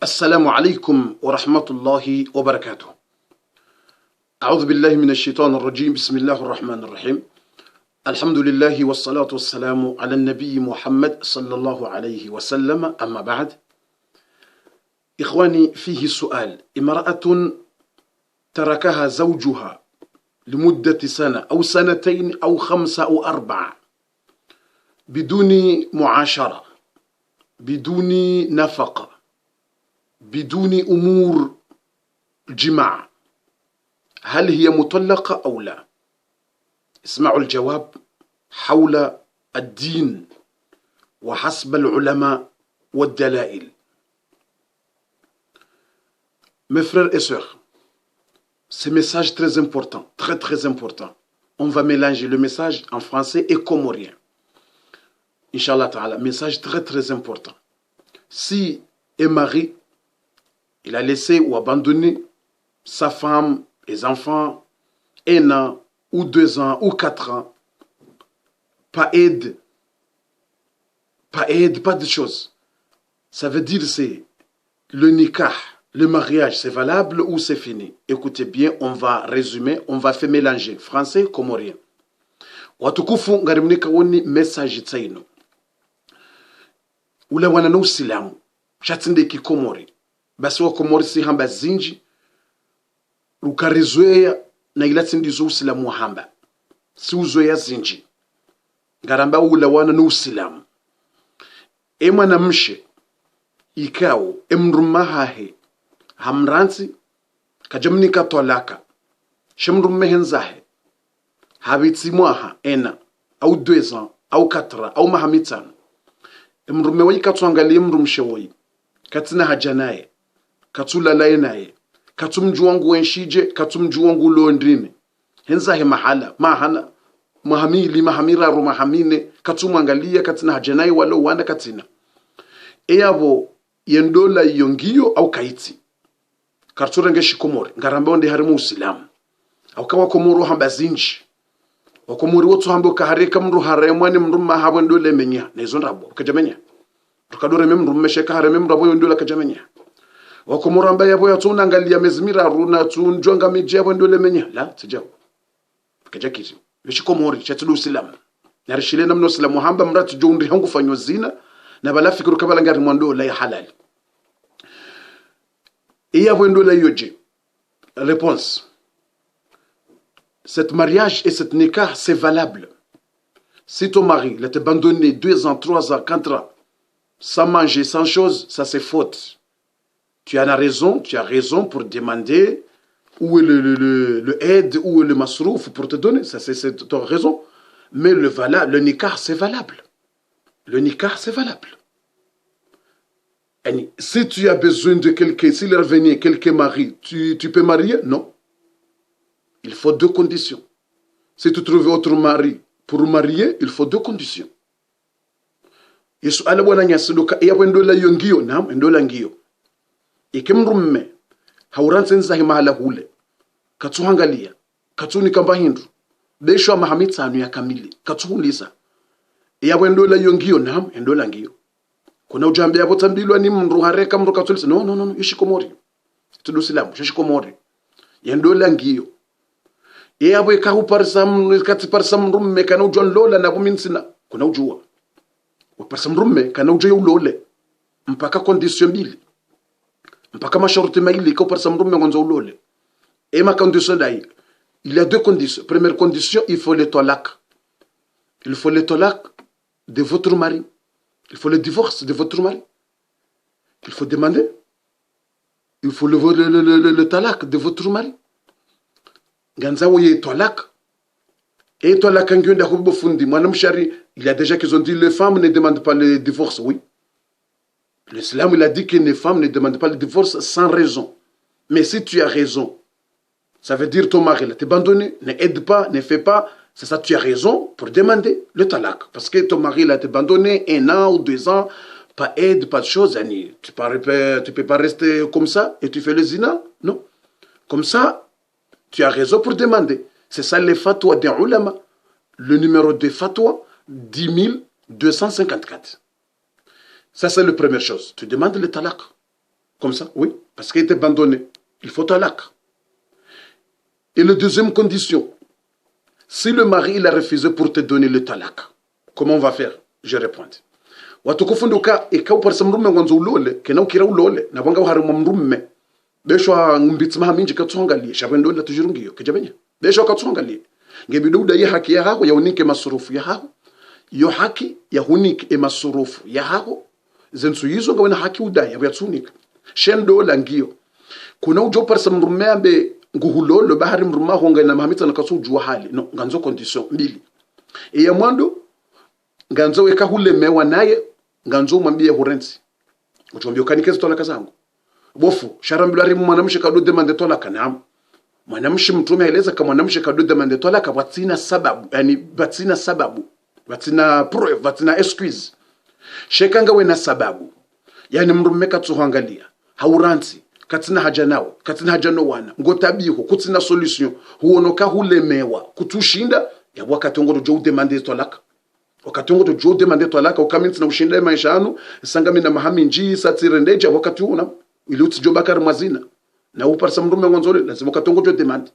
السلام عليكم ورحمة الله وبركاته. أعوذ بالله من الشيطان الرجيم. بسم الله الرحمن الرحيم. الحمد لله والصلاة والسلام على النبي محمد صلى الله عليه وسلم. أما بعد، إخواني، فيه سؤال: امرأة تركها زوجها لمدة سنة أو سنتين أو 5 أو 4 بدون معاشرة، بدون نفقة، بدون أمور الجماع، هل هي مطلقة أو لا؟ اسمعوا الجواب حول الدين وحسب العلماء والدلائل. Mes frères et sœurs, ce message très important, très important. On va mélanger le message en français et comorien. Inch'Allah Ta'ala, message très important. Si un mari, il a laissé ou abandonné sa femme, les enfants, 1 an ou 2 ans ou 4 ans, pas aide, pas de choses. Ça veut dire c'est le nikah, le mariage, c'est valable ou c'est fini? Écoutez bien, on va résumer, on va faire mélanger français comorien. Watukufu ngarimnika woni message tsaino. Ula wana no silamu. Shatinde ki komori. Basi wa komori si hamba zinji. Ukarizoea na ilatsindi zo usilamu hamba. Si uzoea zinji. Ngaramba ula wana no silamu. Mwana mshe ikao emrumahahe hamranzi kajamnika tolaka shemrumehenzahe habitsi mwaha 1 au 2 ans au 4 ans au mahamitano emrume wayi katwangalie mrumshe wayi katina hajanaye katula lainaye katumjuwangu wenshije katumjuwangu londrine henzahe mahala mahana mahamili mahamira ru mahamine katumwangalia katina hajanaye walo wana katina eyabo yendola yongiyo au kaiti karturenge shikomori ngarambe onde harimu usilamu au kawa komoro hamba zinji wakomori wotu hambo kahareka mru haremwani mru mahabo ndole menya nezo ndabo kajamenya tukadore memru mmesheka hareme mru abo ndola kajamenya wakomoro hamba yabo yatuna angalia mezimira runa tunjwanga miji abo ndole menya la tijao kajakiti shikomori chatulu usilamu narishile namno usilamu hamba mratu jondi hangu fanyo zina na bala fikiru kabala ngari mwando la halal. Et il y a la réponse. Cet mariage et cette nikah, c'est valable. Si ton mari l'a abandonné 2 ans, 3 ans, 4 ans, sans manger, sans chose, ça c'est faute. Tu as raison pour demander où est le aide, où est le masrouf pour te donner. Ça c'est ton raison. Mais le nikah, c'est valable. Le nikah, c'est valable. Si tu as besoin de quelqu'un, s'il revenait quelqu'un mari, tu peux marier? Non. Il faut 2 conditions. Si tu trouves autre mari pour marier, il faut 2 conditions. Yesu ala wana nyasiluka ya wendola yongio nam endola ngio. Ikemrumme hauransenza himahala hule. Katuhangalia, katuni kamba hindu. Besho mahamitsa anu ya kamili. Katuhulisa. Ya wendola yongio nam endola ngio. Kuna ujambe yabo tambilwa ni mru hareka mru katulisa. No, yishikomori. Tudusilamu, yishikomori. Yendola ngio. Yabo ikahu parsam, kati parsam rumme kana ujuan lola na kuminsina. Kuna ujua. Parsam rumme kana ujua ulole. Mpaka kondisyon bili. Mpaka masharuti maili ikahu parsam rumme ngonza ulole. Ma condition d'ailleurs. Il y a 2 conditions. Première condition, il faut le talaq. Il faut le talaq de votre mari. Il faut le divorce de votre mari. Il faut demander. Il faut le talak de votre mari. Ganzawo ye talak. Et talak ngenda hubo fundi. Mwanam shari, il y a déjà qu'ils ont dit les femmes ne demandent pas le divorce. Oui. L'islam il a dit que les femmes ne demandent pas le divorce sans raison. Mais si tu as raison, ça veut dire ton mari l'a abandonné, ne aide pas, ne fait pas. C'est ça, tu as raison pour demander le talak. Parce que ton mari l'a abandonné 1 an ou 2 ans, pas aide, pas de choses. Tu peux pas rester comme ça et tu fais le zina. Non. Comme ça, tu as raison pour demander. C'est ça les fatwas des ulama. Le numéro de fatwa, 10 254. Ça, c'est la première chose. Tu demandes le talak. Comme ça, oui, parce qu'il est abandonné. Il faut talak. Et la deuxième condition, si le mari il a refusé pour te donner le talak, comment on va faire? Je réponds. Watukufunduka ikau parsa mrume ngwanzo ulole kena ukira ulole na banga hari mrume besho ngumbitsi mahaminji katsongalie shabendo la tujurungiyo kejabenya besho katsongalie ngebiduda ya haki ya hako ya unike masurufu ya hako yo haki ya unike masurufu ya hako zensu yizo ngawena haki udaya ya tsunika shendo la ngiyo kuna ujo parsa mrume ambe nguhulolo bahari mruma honga na mahamitsa na kasujwa hali no nganzo condition mbili ya mwando nganzo weka hulemewa naye nganzo mwambie hurenzi utuambie kanikezi tolaka zangu bofu sharambilo ari mwanamshe kado demande tolaka naam mwanamshe mtume aeleza kama mwanamshe kado demande tolaka batina sababu yani batina sababu batina proof batina excuse shekanga wena sababu yani mrume katsuhangalia hauranzi katina haja nao katina haja no wana ngotabiho kutina solution huonoka hulemewa kutushinda ya wakati ngodo jo demande tolaka wakati ngo jo demande twalaka ukaminti na ushinda maisha anu sangami na mahami nji satsirendeja wakati una iluti jo bakar mazina na uparsa mrume ngonzole lazima wakati ngo jo demande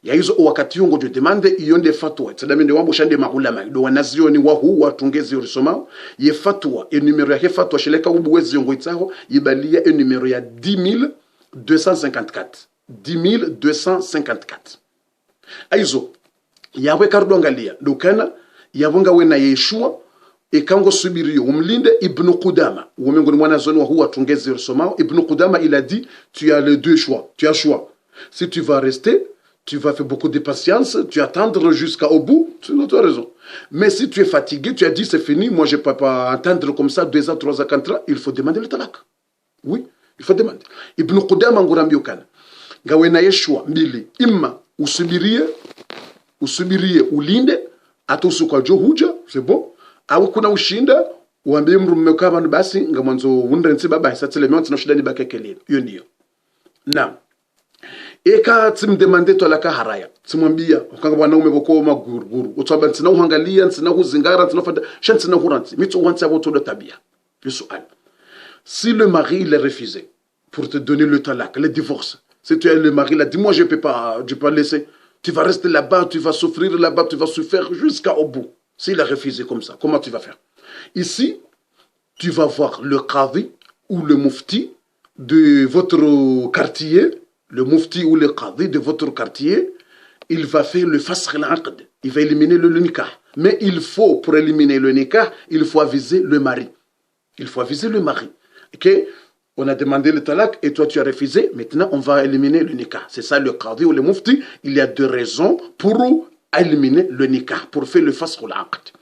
ya hizo wakati ngo jo demande iyonde fatwa tsadamende wambo shande maulama do wanazioni wa hu watungezi urisoma ye fatwa e numero ya fatwa shileka ubuwezi ngo itsaho yibalia e numero ya 10254 10254 aizo yawe kardongalia dukana yavunga wena Yeshua ikango subiriyo umlinde Ibn Qudama wumengoni mwana zoni wa huwa tungezi rusomao Ibn Qudama il a dit tu as les deux choix tu as choix si tu vas rester tu vas faire beaucoup de patience tu attendre jusqu'au bout tu as raison mais si tu es fatigué tu as dit c'est fini moi je peux pas attendre comme ça 2 ans 3 ans 4 ans il faut demander le talak oui il faut demander Ibn Qudama ngurambio kana ngawena Yeshua mbili imma usubirie ulinde atusu kwa jo huja c'est bon au kuna ushinda uambie mrume kama basi ngamanzo wundrensi baba satsele mwanzo na shida ni bakekele hiyo ndio na eka tsimdemande to la kaharaya tsimwambia ukanga wanaume boko maguruguru utwamba ntsina uhangalia ntsina kuzingara ntsina fada shantsina huranti mitso wanza boto de tabia bisual si le mari il est refusé pour te donner le talak le divorce si tu es le mari là dis-moi je peux pas laisser. Tu vas rester là-bas, tu vas souffrir là-bas, tu vas souffrir jusqu'au bout. S'il a refusé comme ça, comment tu vas faire? Ici, tu vas voir le qadi ou le mufti de votre quartier, le mufti ou le qadi de votre quartier, il va faire le fasr al-aqd. Il va éliminer le nikah. Mais il faut, pour éliminer le nikah, il faut aviser le mari. Il faut aviser le mari. Okay? On a demandé le talak et toi tu as refusé. Maintenant, on va éliminer le nikah. C'est ça le qadi ou le mufti. Il y a 2 raisons pour éliminer le nikah, pour faire le fasr al-aqd.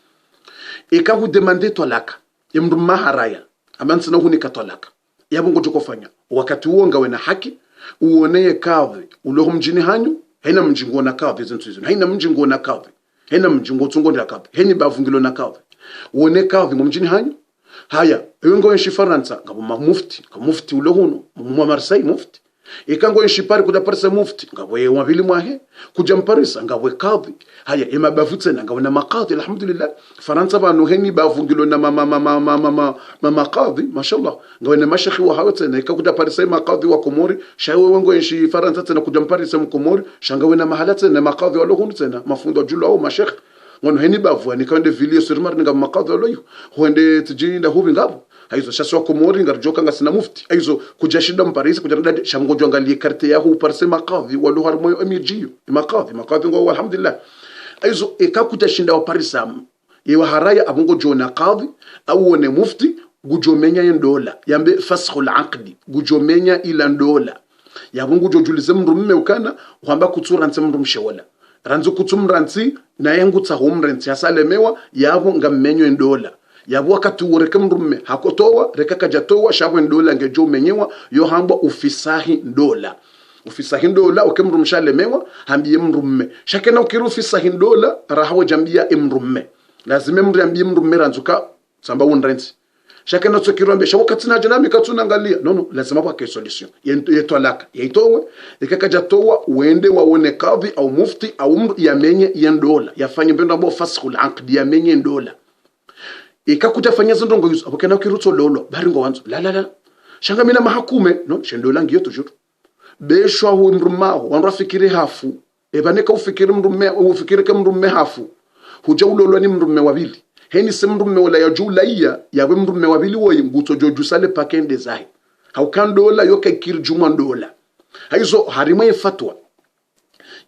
Et quand vous demandez talak, imruma haraya, amansina hunika talak. Yabungo jokofanya. Wakati huo ngawe na haki, uoneye kadhi, uloho mjini hanyu, hena mjingo na kadhi zentuizu. Hena mjingo na kadhi. Hena mjingo tungo na kadhi. Heni bavungilo na kadhi. Uone kadhi mjini hanyu. Haya, ewengo enshi Faransa, ngabo mufti, ngabo mufti ulohuno, mwa Marseille mufti. Ikango enshi Paris kuda Paris mufti, ngabo wabili mwahe, kuja Paris ngabo kadhi. Haya, ema bavutsena ngabo na maqadhi alhamdulillah. Faransa banu heni bavungilo na mama qadhi, mashallah. Ngabo na mashakhi wa hawatsena ikakuda Paris maqadhi wa Komori, shawe wengo enshi Faransa tena kuja Paris mkomori, shangawe na mahalatsena maqadhi wa lohunu tena, mafundo julo au mashakhi. Ngono heni bavu ni kande Villiers sur Marne ngam maqadhi loyo huende tijini da hubi ngabo aizo shaswa Komori ngarjoka ngasina mufti aizo kujashida Paris kujarada shamgojo angalie carte yahu parse maqadhi walu har moyo amijiyo maqadhi ngo alhamdulillah aizo ekakutashinda wa Paris am yewa haraya abungo jona qadhi au ne mufti gujomenya yendola yambe faskhul aqdi gujomenya ila ndola yabungo jojulize mrumme ukana kwamba kutsura ntsemrumshe wala ranzo kutsumranzi na yangu tsahumrenzi asalemewa yabo ngamenyo endola yabo wakati ureke mrume hakotowa reka kajatowa shabo endola ngejo menyewa yo hamba ufisahi ndola ukemrumshalemewa hambiye mrume shakena ukirufisahi ndola rahawa jambia imrume lazime mriambie mrume ranzuka samba unrenzi shakena tsokirombe shawakati na janami katuna angalia no lazima kwa solution yetolaka yaitowe ikakajatowa uende waone kadhi au mufti au yamenye yendola yafanye mbendo abo faskhul aqd yamenye ndola ikakutafanya zindongo yuzo abokena kirutso lolo bari ngo wanzo la shanga mina mahakume no shendo langi yo toujours beshwa hu mrumaho wanrafikiri hafu ebaneka ufikiri mrume ufikiri kama mrume hafu huja ulolwa ni mrume wabili heni se mrume wala ya julaiya yawe mrume wabili woyi nguto joju sale pakende zahi haukandola yoka kirjuma ndola haizo harima fatwa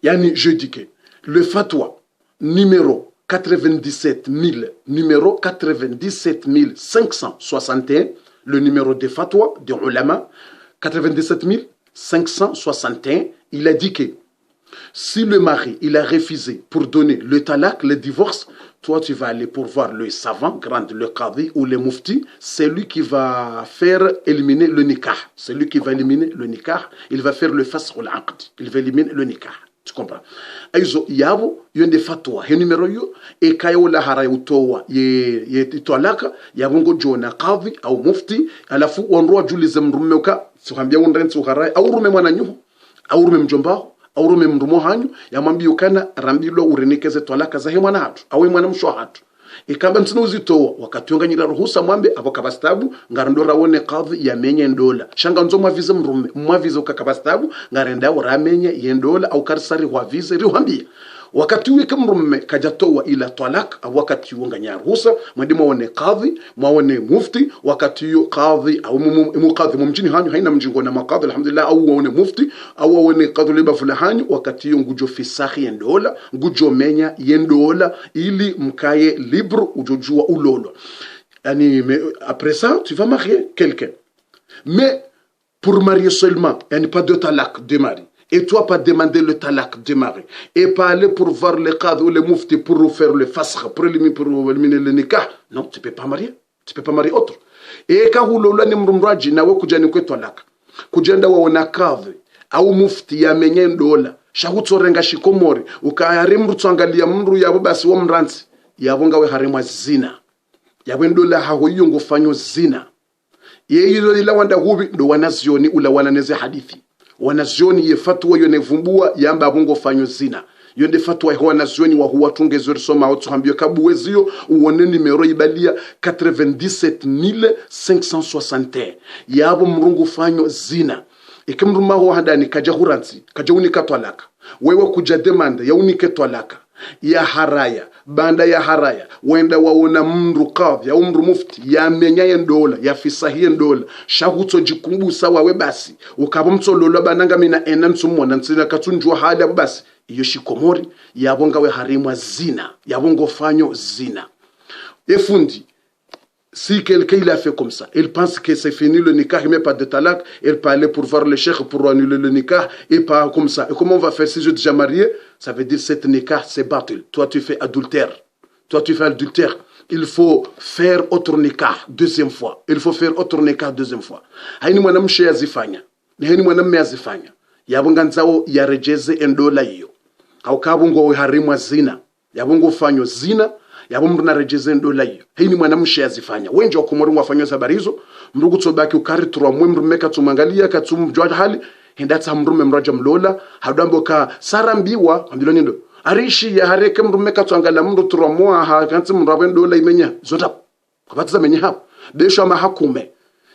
yani je dis que le fatwa numéro 97561 le numéro de fatwa de ulama 97561 il a dit que si le mari il a refusé pour donner le talak, le divorce, toi tu vas aller pour voir le savant, le qadi ou le mufti, c'est lui qui va faire éliminer le nikah. C'est lui qui va éliminer le nikah, il va faire le fasq ou l'aqd, il va éliminer le nikah. Tu comprends? Aizo yabo yonde fatwa he numero yo e kayo la hara utowa ye talaka yabongo jona qadi au mufti alafu onroa julize mrumeuka suhambia unrentu harai au rume mwana nyuho au rume mjombao aurume mrumo hanyu yamwambia ukana rambilo urenikeze twalaka za hemwana hatu awe mwana msho hatu ikamba ntino uzitowa wakati nyira ruhusa mwambe abokabastabu ngarondora wone qadhi yamenye ndola shanga nzo mwavize mrume mwavize ukakabastabu ngarenda uramenye yendola au karsari wavize riwambia wakati wike mrume kajatowa ila talak au wakati wonganya ruhusa mwandimo wone qadhi mwone mufti wakati yu qadhi au muqadhi mumjini hanyu haina mjingo na maqadhi alhamdulillah au wone mufti au wone qadhi liba fulahani wakati yu ngujo fisahi yendola ngujo menya yendola ili mkaye libre ujojua ulolo yani après ça tu vas marier quelqu'un mais pour marier seulement yani pas de talak de mari. Et toi, pas demander le talak de mari. Et pas aller pour voir le cadre ou le mufti pour faire le fasq, pour éliminer le nikah. Non, tu ne peux pas marier. Tu ne peux pas marier autre. Et quand vous l'avez mrumraji, na we kujani kwe talak. Kujenda wa wana kadhi. Au mufti ya menye ndola. Shahuto renga shikomori. Ukayari mru tuangalia mru ya basi wa mranzi. Ya wonga we haremwa zina. Ya wendola haho yungu fanyo zina. Ye hilo ila wanda hubi ndo wanazioni ula wananeze hadithi. Wanazioni ye fatwa yonevumbua yamba abungo fanyo zina yonde fatwa ho wanazioni wa huwa tungezori soma au tuhambio kabuwezio uone numero ibalia 97561 yabo mrungu fanyo zina ikimruma ho hadani kaja huranzi kaja unika twalaka wewe kuja demanda ya unike twalaka ya haraya banda ya haraya wenda waona mru qadhi au mru mufti ya menyaye ndola ya fisahiye ndola shahuto jikumbusa wawe basi ukabomtsolola bananga mina enantsumona ntsina katunjwa hali abo basi iyo shikomori yabonga we harimwa zina yabongo fanyo zina efundi. Si quelqu'un il a fait comme ça, il pense que c'est fini le nikah, il met pas de talak, il peut aller pour voir le cheikh pour annuler le nikah, et pas comme ça. Et comment on va faire si je suis déjà marié? Ça veut dire cette nikah c'est battu. Toi tu fais adultère. Toi tu fais adultère. Il faut faire autre nikah deuxième fois. Il faut faire autre nikah deuxième fois. Haini mwanamshe yazifanya. Ni haini mwanamme yazifanya. Yabonga nzao yarejeze endola hiyo. Haukabungo harimwa zina. Yabongo fanyo zina. Yabo mru na rejeze ndola hiyo. Hii ni mwanamshe yazifanya. Wenje wa kumorungu wafanywa sabari hizo. Mrugu tsobaki ukari tuwa mru meka tumangalia katumjua hali. Hindatsa mrume mraja mlola. Hadambo ka sarambiwa. Amdilo nindo. Arishi ya hareke mru meka tuangala mru tuwa mua hakanti mrawe ndola imenya. Zotap. Kabatiza menye hapo. Desho ama hakume.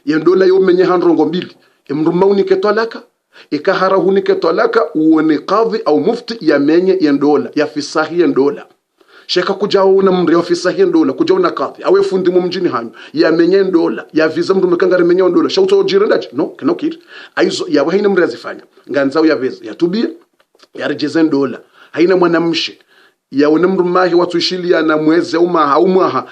Yendola yo menye handrongo mbili. Mru maunike tolaka. Ikahara hunike tolaka. Uone qadhi au mufti ya menye yendola. Ya fisahi yendola. Sheka kujao una mri ofisa hii ndola kujao na kadhi awe fundi mumjini hanyu ya menye ndola ya visa mru mekangari menye ndola shauto jirendaji no kino kiri aizo ya haina mri azifanya nganzao ya visa ya tubia ya rejeze ndola haina mwanamshe ya una mru mahi watu ishilia na mweze umaha au mwaha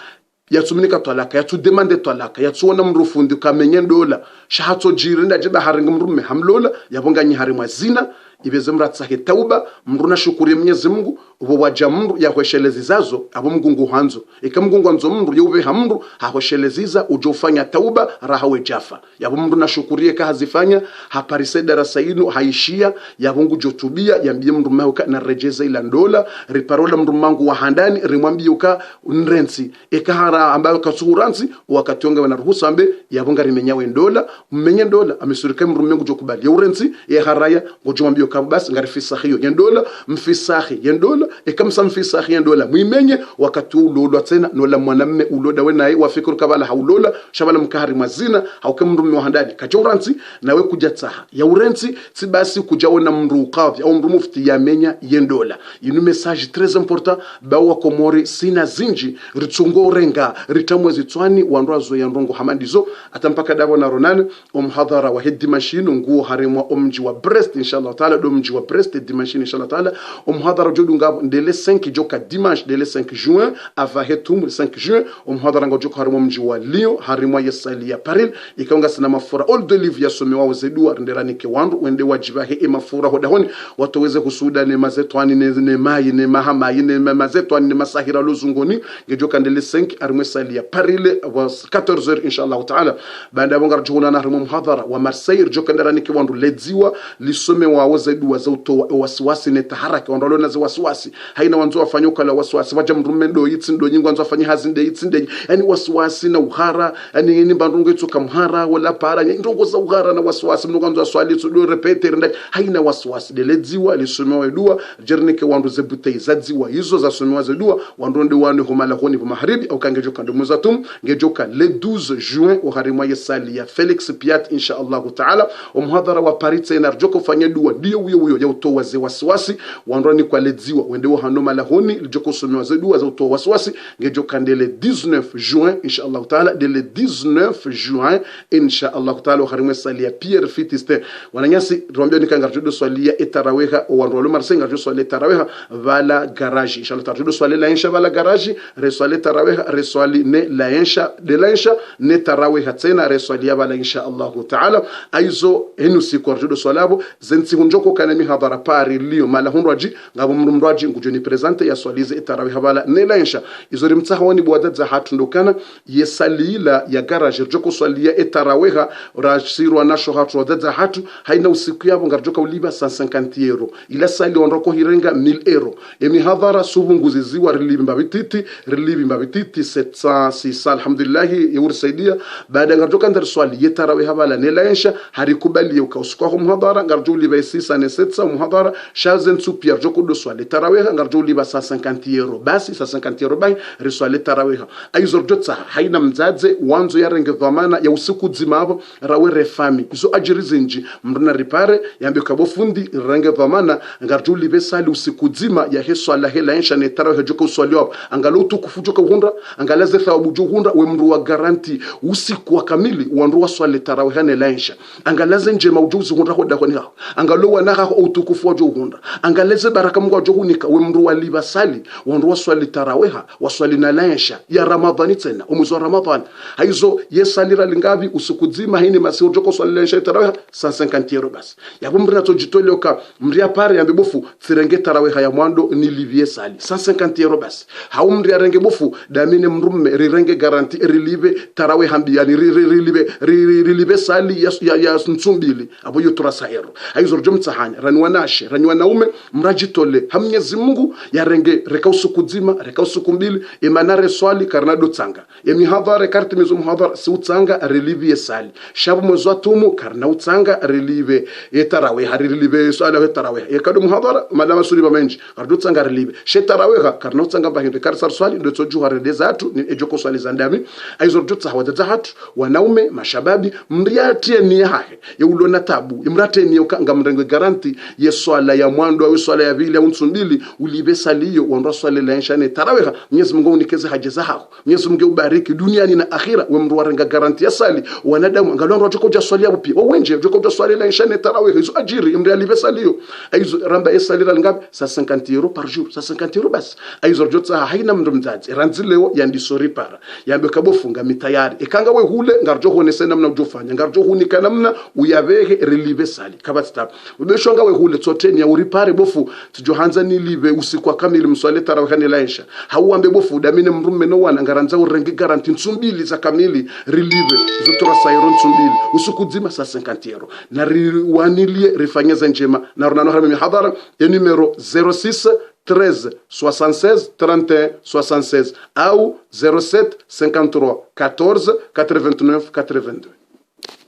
ya tuminika talaka ya tudemande talaka ya tuona mru fundi kamenye ndola shahato jirendaji ba haringa mru me hamlola ya bonga nyi harimwa zina ibeze mratsahe tauba mruna shukuri Mwenyezi Mungu ubo waja mru ya hweshelezizazo abo mgungu hanzo ikamgungu hanzo mru yube hamru hahwesheleziza ujofanya tauba rahawe jafa yabo mru na shukuriye ka hazifanya haparise darasa ino haishia yabo ngu jotubia yambie mru mahuka na rejeza ila ndola riparola mru mangu wa handani rimwambie uka nrensi ikahara ambayo kasuransi wakati onga wana ruhusa ambe yabonga rimenya wendola mmenye dola amesurika mrumengu jokubali ya urenzi ya haraya ngojomambio kabasi ngarifisahi yo yendola mfisahi yendola ekamsa mfisahi yendola mwimenye wakati ulolwa tena nola mwanamme uloda wenaye wafikuru kabala haulola shabala mkahari mazina hauke mrume wahandani kajoranzi nawe kujatsaha ya urenzi sibasi kujaona mru qadhi au mru mufti yamenya yendola inu message très important bawa komori sina zinji ritsungo renga ritamwezi tswani wandwazo ya ndongo hamandizo atampaka davo na ronan umhadhara wa hedi machine nguo harimwa omji wa Brest inshallah taala do mji wa Brest dimanche inshallah taala umhadhara jodu ngabo ndele 5 joka dimanche dele 5 juin ava hetum 5 juin umhadhara ngo joka harimwa mji wa Lyon harimwa yesali ya Paris ikaunga sana mafura all the live yasomewa wazedua nderani ke wandu wende wajiba he mafura hodahoni watoweze kusuda ne mazetwani ne mayi ne mahama ne mazetwani ne masahira lozungoni ngejoka ndele 5 harimwa sali ya Paris wa 14h inshallah taala baada bonga rjuna na harimwa mhadhara wa Marseille joka nderani ke wandu ledziwa lisome wa wazedua za utoa wasiwasi ne taharaka ondolo na wasiwasi haina wanzo wafanyuka la wasiwasi waja mrumendo yitsindo nyingo wanzo afanye hazinde yitsinde yani wasiwasi na uhara yani ni bandungo itsuka mhara wala para ndongo za uhara na wasiwasi mnogo wanzo swali tsudo repeter ndai haina wasiwasi ledziwa lisome wa dua jernike wandu zebutei zadziwa hizo za somewa zedua wandonde wane humala honi bu maharibi au kangejoka ndo muzatum ngejoka le 12 juin wa harimwa yesali ya Felix Piat inshallah taala umhadhara wa Paris na rjoko fanya dua ndio huyo ya utoa ze wasiwasi wandoni kwa ledziwa wendewa hanoma lahoni lijoko somewa ze dua za utoa wasiwasi ngejoka ndele 19 juin inshallah taala dele 19 juin inshallah taala harimwa sali ya Pierre Fitiste wananyasi rombio nikangarjudo swali ya etaraweha wandolo Marseille ngarjudo swali etaraweha vala garage inshallah taala swali la insha vala garage reswali taraweha reswali ne la insha de la insha ne taraweha tena reswali ya vala inshallah taala aizo henu siku arjudo swalabo zensi hunjoko kana mihadhara pari lio mala hunraji ngabo mrumraji ngujoni presente ya swalize etaraweha vala ne la insha izo rimtsahawani bwadadza hatu ndokana yesalila ya garage joko swali ya etaraweha rashirwa nasho hatu wadadza hatu haina usiku yabo ngarjoka uliba 150 euro ila sali ondoko hirenga 1000 euro emihadhara subunguziziwa rilibimba bititi 700 alhamdulillah yursaidia baada ngarjoka ndar swali yetaraweha vala ne la insha harikubali ukausuka muhadhara ngarjuli ba 6 muhadhara shazen super joko do swali taraweha ngarjuli ba 150 euro basi 150 euro bai riswali taraweha aizorjotsa haina mzadze wanzo ya renge dhamana ya usiku dzimavo rawe refami izo ajirizinji mruna ripare yambe kabofundi renge dhamana ngarjuli besali usiku dzima ya heswala hela insha ne taraweha joko swali wao angalo tukufujoka hunda angalaze thawabu johunda we mru wa garanti usiku wa kamili wandu wa swali taraweha ne lainsha angalaze njema ujuzi hunda hoda kwa niho angalo wanaha utukufu wa johunda angalaze baraka mungu wa johunika we mru wa libasali wandu wa swali taraweha wa swali na lainsha ya ramadhani tena umwezi wa ramadhani haizo yesalira lingavi usiku dzima hini masiu joko swali lainsha taraweha 150 euro basi yabo mrina tojitoleoka mria pare yambe bofu tsirenge taraweha ya mwando ni livie sali 150 euro basi haumri arenge bofu damine mrume rirenge garanti rilive tarawe hambi yani rilive sali ya ntsumbili abo yotura saero aizo jomtsahanya ranwanashe ranwanaume mrajitole hamnyezi Mungu yarenge rekausukudzima rekausukumbili emanare swali karnado tsanga emihadhara karti mezo muhadhara si utsanga rilive sali shabu mwezwatumu karna utsanga rilive etarawe harilive swali etarawe yakado muhadhara malama suri bamenji kardo tsanga rilive shetarawe karna utsanga bahinde karsar swali ndo tojuha redezatu ni ejoko swali zandami aizo jotsa hawadza hatu wanaume mashababi mriatie ni hahe ya ulona tabu imrate ni ukanga mrengo garanti ye swala ya mwando au swala ya vile au nsumbili ulibesaliyo wando swala la inshane taraweha Mwenyezi Mungu unikeze haja zao Mwenyezi Mungu ubariki duniani na akhira we mru warenga garanti ya sali wanadamu angalongo joko ja swali yapo pia wenje joko ja swali la inshane taraweha hizo ajiri imri alibesaliyo aizo ramba esalira ngapi 150 euro par jour 150 euro bas aizo jotsa haina mndumzaji ranzileo yandisori para yambe kabofunga mitayari ikanga we hule ngarjo hone sena mna ujofanya ngarjo hunika namna uyavehe relive sali kabatsta ubeshonga we hule tsoteni ya uripare bofu tujohanza ni live usiku kamili mswale tarawihani laisha hauambe bofu damine mrume no wana ngaranza urenge garanti nsumbili za kamili relive zotora sayron nsumbili usiku dzima sa 50 euro na wanilie rifanyeza njema na runano harami hadhara ya numero 06 13 76 31 76 ou 07 53 14 89 82.